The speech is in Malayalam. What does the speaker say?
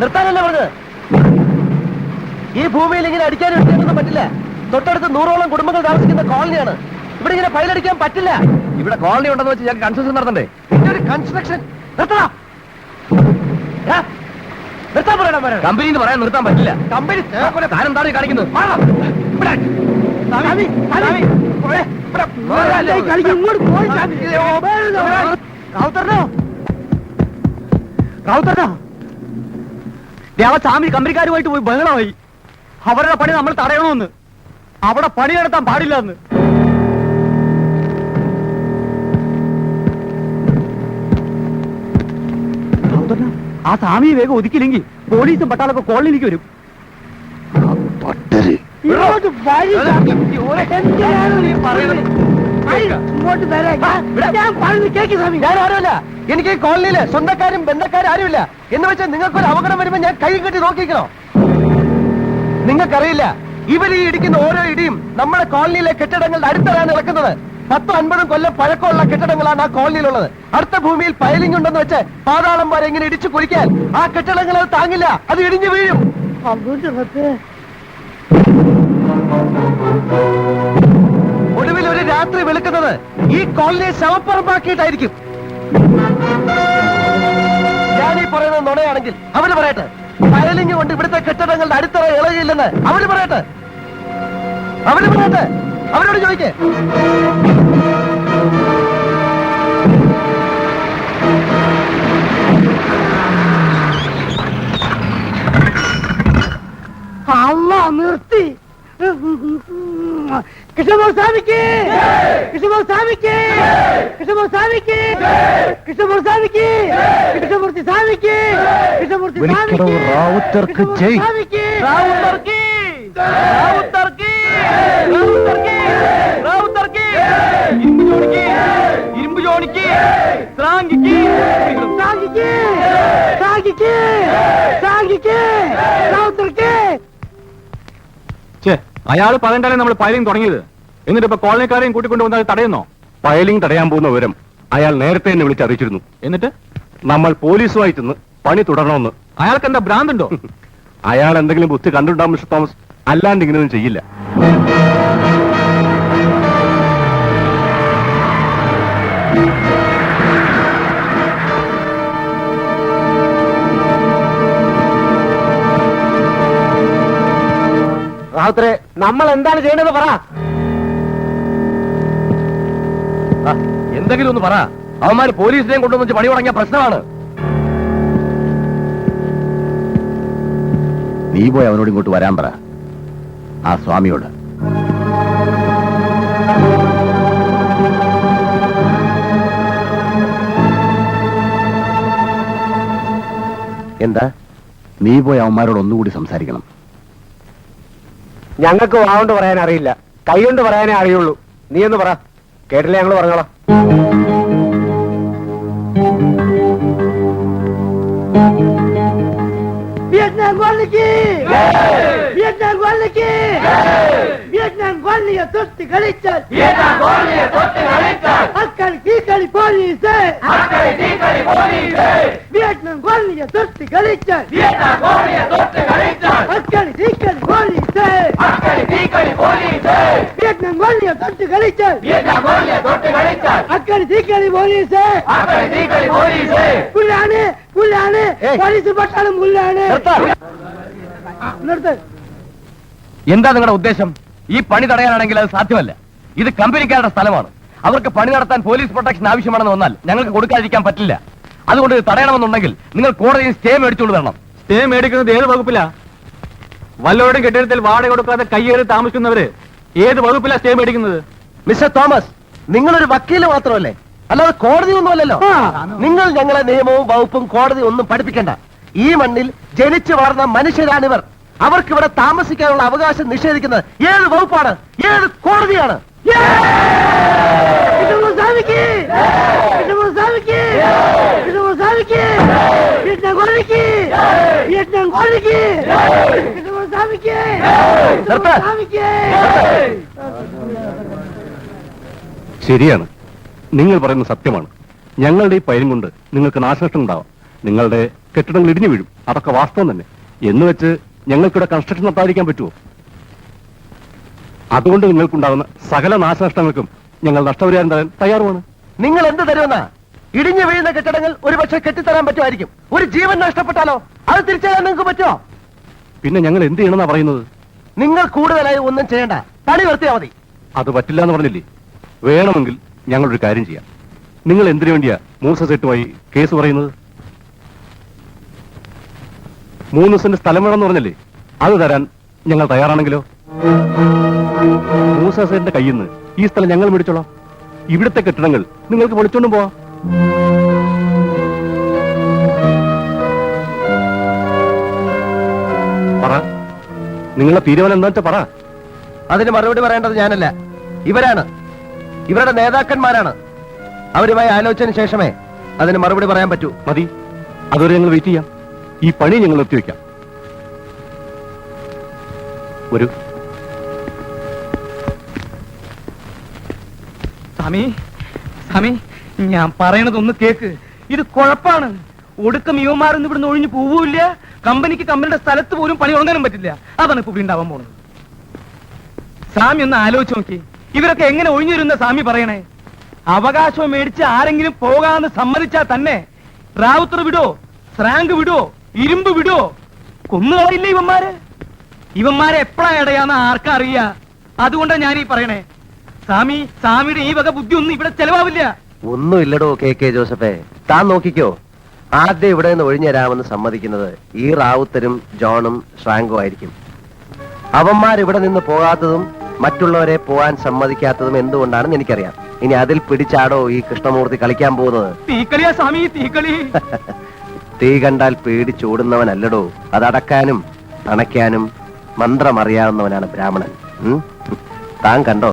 നിർത്താനല്ലേ പറഞ്ഞത്? ഈ ഭൂമിയിൽ ഇങ്ങനെ അടിക്കാനും ഇടിക്കാനൊന്നും പറ്റില്ല. തൊട്ടടുത്ത് 100ഓളം കുടുംബങ്ങൾ താമസിക്കുന്ന കോളനിയാണ്. ഇവിടെ ഇങ്ങനെ ഫയലടിക്കാൻ പറ്റില്ല. ഇവിടെ കോളനി ഉണ്ടെന്ന് വെച്ച് ഞാൻ കൺസ്ട്രക്ഷൻ നടത്തണ്ടേ? ഒരു കൺസ്ട്രക്ഷൻ നിർത്തണം. നിർത്താൻ പറയണം. കമ്പനി പറയാൻ നിർത്താൻ പറ്റില്ല. കമ്പനി താനെന്താണ് കാണിക്കുന്നത്? സ്വാമി കമ്പനിക്കാരുമായിട്ട് പോയി ബഹളമായി. അവരുടെ പണി നമ്മൾ തടയണമെന്ന്. അവിടെ പണി നടത്താൻ പാടില്ല എന്ന്. ആ സ്വാമിയെ വേഗം ഒതുക്കില്ലെങ്കിൽ പോലീസും പട്ടാളൊക്കെ കോളനിയിലേക്ക് വരും. ഞാൻ ആരുമില്ല. എനിക്ക് ഈ കോളനിയില് സ്വന്തക്കാരും ബന്ധക്കാരും ആരുമില്ല. എന്ന് വെച്ചാൽ നിങ്ങൾക്കൊരു അപകടം വരുമ്പോ ഞാൻ കൈ കെട്ടി നോക്കിക്കണോ? നിങ്ങൾക്കറിയില്ല, ഇവർ ഈ ഇടിക്കുന്ന ഓരോ ഇടിയും നമ്മുടെ കോളനിയിലെ കെട്ടിടങ്ങളുടെ അടുത്താണ് നടക്കുന്നത്. 10-50 കൊല്ലം പഴക്കമുള്ള കെട്ടിടങ്ങളാണ് ആ കോളനിയിലുള്ളത്. അടുത്ത ഭൂമിയിൽ പൈലിംഗ് ഉണ്ടെന്ന് വെച്ച് പാതാളം വരെ ഇങ്ങനെ ഇടിച്ചു കുലിക്കാൻ ആ കെട്ടിടങ്ങൾ അത് താങ്ങില്ല. അത് ഇടിഞ്ഞു വീഴും. ഒടുവിൽ ഒരു രാത്രി വെളുക്കുന്നത് ഈ കോളനിയെ ശവപ്പറമ്പാക്കിയിട്ടായിരിക്കും. ഞാനീ പറയുന്നത് നുണയാണെങ്കിൽ അവര് പറയട്ടെ. പൈലിംഗ് കൊണ്ട് ഇവിടുത്തെ കെട്ടിടങ്ങളുടെ അടിത്തറ ഇളകിയില്ലെന്ന് അവര് പറയട്ടെ. അവരോട് ചോദിക്കേ. അല്ല നിർത്തി. കൃഷ്ണമൂർത്തിക്ക് കൃഷ്ണമൂർത്തിക്ക് കൃഷ്ണമൂർത്തിക്ക് കൃഷ്ണമൂർത്തിക്ക് കൃഷ്ണമൂർത്തി സ്വാമിക്ക് കൃഷ്ണമൂർത്തി റാവുത്തർക്ക് ജയ്. റാവുത്തർക്ക് റാവുത്തർക്ക് റാവുത്തർക്ക് റാവുത്തർക്ക് ഇരുമ്പ് ജോണിക്ക് ഇരുമ്പ് ജോണിക്ക് സാങ്കിക്ക് സാങ്കിക്ക് സാങ്കിക്ക് സാങ്കിക്ക് റാവുത്തർക്ക്. അയാൾ പറഞ്ഞാലേ നമ്മൾ പൈലിംഗ് തുടങ്ങിയത്. എന്നിട്ട് ഇപ്പൊ കോളനിക്കാരെയും കൂട്ടിക്കൊണ്ട് വന്നാൽ തടയുന്നോ? പൈലിംഗ് തടയാൻ പോകുന്ന വിവരം അയാൾ നേരത്തെ എന്നെ വിളിച്ചറിയിച്ചിരുന്നു. എന്നിട്ട് നമ്മൾ പോലീസുമായി ചെന്ന് പണി തുടരണമെന്ന്. അയാൾക്ക് എന്താ ഭ്രാന്തുണ്ടോ? അയാൾ എന്തെങ്കിലും ബുദ്ധി കണ്ടിട്ടുണ്ടാവും മിസ്റ്റർ തോമസ്. അല്ലാണ്ട് ഇങ്ങനെയൊന്നും ചെയ്യില്ല. റാവുത്തരെ, നമ്മൾ എന്താണ് ചെയ്യേണ്ടത് പറ. എന്തെങ്കിലും ഒന്ന് പറ. അവന്മാര് പോലീസിനെയും കൊണ്ടുവന്ന് പണി തുടങ്ങിയ പ്രശ്നമാണ്. നീ പോയി അവനോട് ഇങ്ങോട്ട് വരാൻ പറ, ആ സ്വാമിയോട്. എന്താ? നീ പോയി അവന്മാരോട് ഒന്നുകൂടി സംസാരിക്കണം. ഞങ്ങൾക്ക് വാഗോണ്ട് പറയാൻ അറിയില്ല, കൈ കൊണ്ട് പറയാനേ അറിയുള്ളൂ. നീ ഒന്ന് പറ, കേട്ടില്ലേ ഞങ്ങൾ പറഞ്ഞോളാം. വിയറ്റ്നാം കോളനിക്ക് വിയറ്റ്നാം കോളനിക്ക് വിയറ്റ്നാം കോളനിയെ തൊട്ട് കളിച്ചാൽ അക്കളി തീക്കളി പോലീസ് വിയറ്റ്നാം കോളനിയെ തൊട്ട് കളിച്ചാൽ അക്കളി തീക്കളി പോലീസ് വിയറ്റ്നാം കോളനിയെ തൊട്ട് കളിച്ചാൽ അക്കളി തീക്കളി പോലീസ് പുല്ലാണ് പുല്ലാണ് പോലീസ് പട്ടാളം പുല്ലാണ്. എന്താ നിങ്ങളുടെ ഉദ്ദേശം? ഈ പണി തടയാനാണെങ്കിൽ അത് സാധ്യമല്ല. ഇത് കമ്പനിക്കാരുടെ സ്ഥലമാണ്. അവർക്ക് പണി നടത്താൻ പോലീസ് പ്രൊട്ടക്ഷൻ ആവശ്യമാണെന്ന് വന്നാൽ ഞങ്ങൾക്ക് കൊടുക്കാതിരിക്കാൻ പറ്റില്ല. അതുകൊണ്ട് ഇത് തടയണമെന്നുണ്ടെങ്കിൽ നിങ്ങൾ കോടതിയിൽ സ്റ്റേ മേടിച്ചുകൊണ്ട് തരണം. സ്റ്റേ മേടിക്കുന്നത് ഏത് വകുപ്പിലാ? വല്ലവരുടെയും കെട്ടിടത്തിൽ വാടക കൊടുക്കാതെ കയ്യേറി താമസിക്കുന്നവര് ഏത് വകുപ്പിലാ സ്റ്റേ മേടിക്കുന്നത്? മിസ്റ്റർ തോമസ്, നിങ്ങളൊരു വക്കീല് മാത്രമല്ലേ, അല്ലാതെ കോടതി ഒന്നുമല്ലല്ലോ. നിങ്ങൾ ഞങ്ങളെ നിയമവും വകുപ്പും കോടതി ഒന്നും പഠിപ്പിക്കണ്ട. ഈ മണ്ണിൽ ജനിച്ചു വളർന്ന മനുഷ്യരാണിവർ. അവർക്കിവിടെ താമസിക്കാനുള്ള അവകാശം നിഷേധിക്കുന്നത് ഏത് വകുപ്പാണ്, ഏത് കോടതിയാണ്? വിയറ്റ്നാം കോളനിക്ക് വിയറ്റ്നാം കോളനിക്ക് കൃഷ്ണസ്വാമിക്ക് നിർത്ത്. സ്വാമിക്ക് ശരിയാണ്, നിങ്ങൾ പറയുന്നത് സത്യമാണ്. ഞങ്ങളുടെ ഈ പയരും കൊണ്ട് നിങ്ങൾക്ക് നാശനഷ്ടം ഉണ്ടാവാം. നിങ്ങളുടെ കെട്ടിടങ്ങൾ ഇടിഞ്ഞു വീഴും, അതൊക്കെ വാസ്തവം തന്നെ. എന്ന് വെച്ച് ഞങ്ങൾക്കിവിടെ കൺസ്ട്രക്ഷൻ നടത്താതിരിക്കാൻ പറ്റുമോ? അതുകൊണ്ട് നിങ്ങൾക്കുണ്ടാകുന്ന സകല നാശനഷ്ടങ്ങൾക്കും ഞങ്ങൾ നഷ്ടപരിഹാരം തരാൻ തയ്യാറുമാണ്. നിങ്ങൾ എന്ത് തരുമെന്നാ? ഇടിഞ്ഞു വീഴുന്ന കെട്ടിടങ്ങൾ ഒരുപക്ഷെ കെട്ടിത്തരാൻ പറ്റുമായിരിക്കും. ഒരു ജീവൻ നഷ്ടപ്പെട്ടാലോ അത് തിരിച്ചറിയാൻ നിങ്ങൾക്ക് പറ്റുമോ? പിന്നെ ഞങ്ങൾ എന്ത് ചെയ്യണമെന്നാ പറയുന്നത്? നിങ്ങൾ കൂടുതലായി ഒന്നും ചെയ്യണ്ട, പണി നിർത്തിയാ മതി. അത് പറ്റില്ല എന്ന് പറഞ്ഞില്ലേ? വേണമെങ്കിൽ ഞങ്ങളൊരു കാര്യം ചെയ്യാം. നിങ്ങൾ എന്തിനു വേണ്ടിയാ മൂസ സെറ്റുമായി കേസ് പറയുന്നത്? 3 സെന്റ് സ്ഥലം വേണമെന്ന് പറഞ്ഞല്ലേ? അത് തരാൻ ഞങ്ങൾ തയ്യാറാണെങ്കിലോ? മൂസ സെറ്റിന്റെ കയ്യിൽ നിന്ന് ഈ സ്ഥലം ഞങ്ങൾ മേടിച്ചോളാം. ഇവിടുത്തെ കെട്ടിടങ്ങൾ നിങ്ങൾക്ക് പൊളിച്ചോണ്ടും പോവാം. പറ, നിങ്ങളുടെ തീരുമാനം എന്താ വെച്ചാ പറ. അതിന് മറുപടി പറയേണ്ടത് ഞാനല്ല, ഇവരാണ്. ഇവരുടെ നേതാക്കന്മാരാണ്. അവരുമായി ആലോചിച്ചതിന് ശേഷമേ അതിന് മറുപടി പറയാൻ പറ്റൂ. മതി, അതുവരെ ഞങ്ങൾ വെയിറ്റ് ചെയ്യാം. ഈ പണി ഞങ്ങൾ നിർത്തിവെക്കാം. ഒരു സ്വാമി സ്വാമി, ഞാൻ പറയണതൊന്ന് കേക്ക്. ഇത് കുഴപ്പാണ്. ഒടുക്കം യുവമാരൊന്നും ഇവിടുന്ന് ഒഴിഞ്ഞു പോവില്ല. കമ്പനിക്ക് കമ്പനിയുടെ സ്ഥലത്ത് പോലും പണി തുടങ്ങാനും പറ്റില്ല. അതാണ് ഇപ്പൊ ഇവിടെ ഉണ്ടാവാൻ പോകുന്നത്. സ്വാമി ഒന്ന് ആലോചിച്ച് നോക്കി, ഇവരൊക്കെ എങ്ങനെ ഒഴിഞ്ഞിരുന്ന സ്വാമി പറയണേ? അവകാശം മേടിച്ച് ആരെങ്കിലും പോകാന്ന് സമ്മതിച്ചാൽ തന്നെ റാവുത്തർ വിടോ, സ്രാങ്ക് വിടോ, ഇരുമ്പ് വിടോ, കൊന്നുകളയില്ലേ ഇവന്മാരെ? ഇവന്മാരെ എപ്പോഴാ ഇടയാന്ന് ആർക്കറിയാ? അതുകൊണ്ടാണ് ഞാൻ ഈ പറയണേ, സ്വാമിയുടെ ഈ വക ബുദ്ധി ഒന്നും ഇവിടെ ചെലവാവില്ല. ഒന്നുമില്ലടോ കെ ജോസഫേ, താൻ നോക്കിക്കോ. ആദ്യം ഇവിടെ നിന്ന് ഒഴിഞ്ഞു തരാമെന്ന് സമ്മതിക്കുന്നത് ഈ റാവുത്തരും ജോണും ശ്രാങ്കും ആയിരിക്കും. അവന്മാരിവിടെ നിന്ന് പോകാത്തതും മറ്റുള്ളവരെ പോകാൻ സമ്മതിക്കാത്തതും എന്തുകൊണ്ടാണെന്ന് എനിക്കറിയാം. ഇനി അതിൽ പിടിച്ചാടോ ഈ കൃഷ്ണമൂർത്തി കളിക്കാൻ പോകുന്നത്? തീക്കളിയാ സ്വാമി, തീക്കളി. തീ കണ്ടാൽ പേടിച്ചോടുന്നവനല്ലടോ, അതടക്കാനും അണയ്ക്കാനും മന്ത്രമറിയാവുന്നവനാണ് ബ്രാഹ്മണൻ. താൻ കണ്ടോ